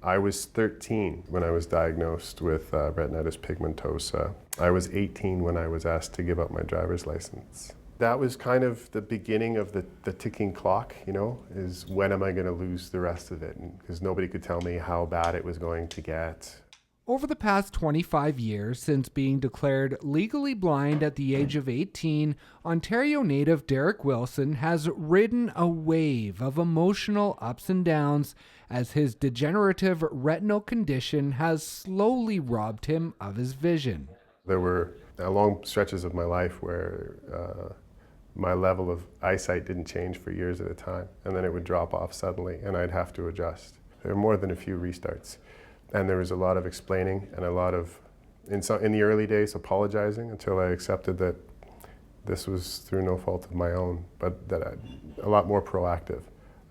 I was 13 when I was diagnosed with retinitis pigmentosa. I was 18 when I was asked to give up my driver's license. That was kind of the beginning of the ticking clock, is when am I going to lose the rest of it? Because nobody could tell me how bad it was going to get. Over the past 25 years since being declared legally blind at the age of 18, Ontario native Derek Wilson has ridden a wave of emotional ups and downs as his degenerative retinal condition has slowly robbed him of his vision. There were long stretches of my life where my level of eyesight didn't change for years at a time, and then it would drop off suddenly, and I'd have to adjust. There were more than a few restarts. And there was a lot of explaining and a lot of, in the early days, apologizing until I accepted that this was through no fault of my own, but that a lot more proactive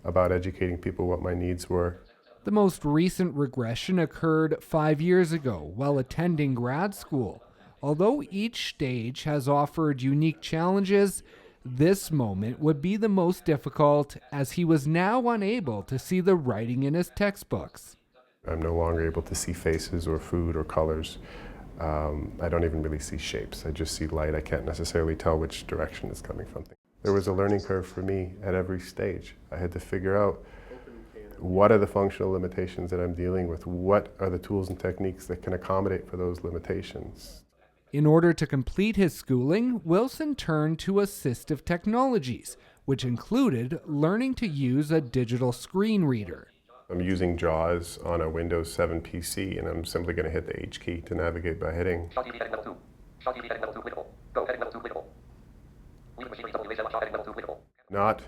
about educating people what my needs were. The most recent regression occurred 5 years ago while attending grad school. Although each stage has offered unique challenges, this moment would be the most difficult as he was now unable to see the writing in his textbooks. I'm no longer able to see faces or food or colors. I don't even really see shapes. I just see light. I can't necessarily tell which direction it's coming from. There was a learning curve for me at every stage. I had to figure out what are the functional limitations that I'm dealing with? What are the tools and techniques that can accommodate for those limitations? In order to complete his schooling, Wilson turned to assistive technologies, which included learning to use a digital screen reader. I'm using JAWS on a Windows 7 PC, and I'm simply going to hit the H key to navigate by hitting. Not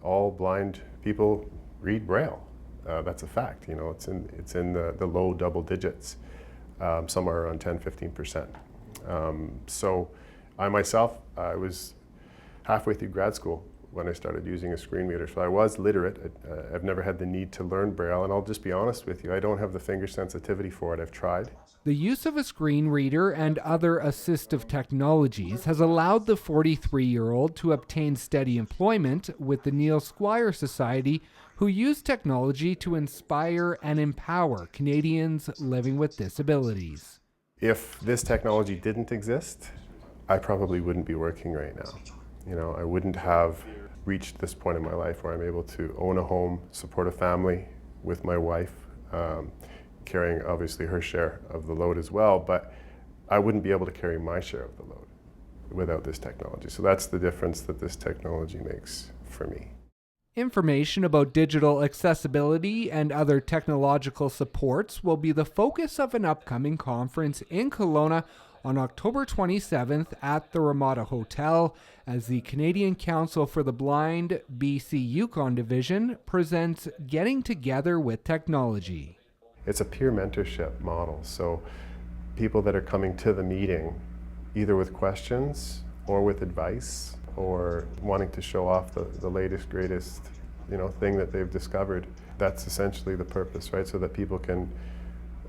all blind people read Braille. That's a fact. It's in the low double digits, somewhere around 10-15%. So I myself, I was halfway through grad school when I started using a screen reader. So I was literate. I've never had the need to learn Braille, and I'll just be honest with you, I don't have the finger sensitivity for it. I've tried. The use of a screen reader and other assistive technologies has allowed the 43-year-old to obtain steady employment with the Neil Squire Society, who use technology to inspire and empower Canadians living with disabilities. If this technology didn't exist, I probably wouldn't be working right now. I wouldn't have reached this point in my life where I'm able to own a home, support a family with my wife, carrying obviously her share of the load as well, but I wouldn't be able to carry my share of the load without this technology. So that's the difference that this technology makes for me. Information about digital accessibility and other technological supports will be the focus of an upcoming conference in Kelowna on October 27th at the Ramada Hotel as the Canadian Council for the Blind BC Yukon Division presents Getting Together with Technology. It's a peer mentorship model, so people that are coming to the meeting either with questions or with advice or wanting to show off the latest, greatest thing that they've discovered. That's essentially the purpose, right? So that people can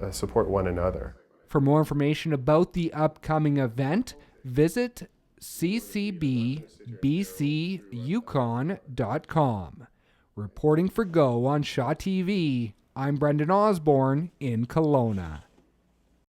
support one another. For more information about the upcoming event, visit ccbbcyukon.com. Reporting for Go on Shaw TV, I'm Brendan Osborne in Kelowna.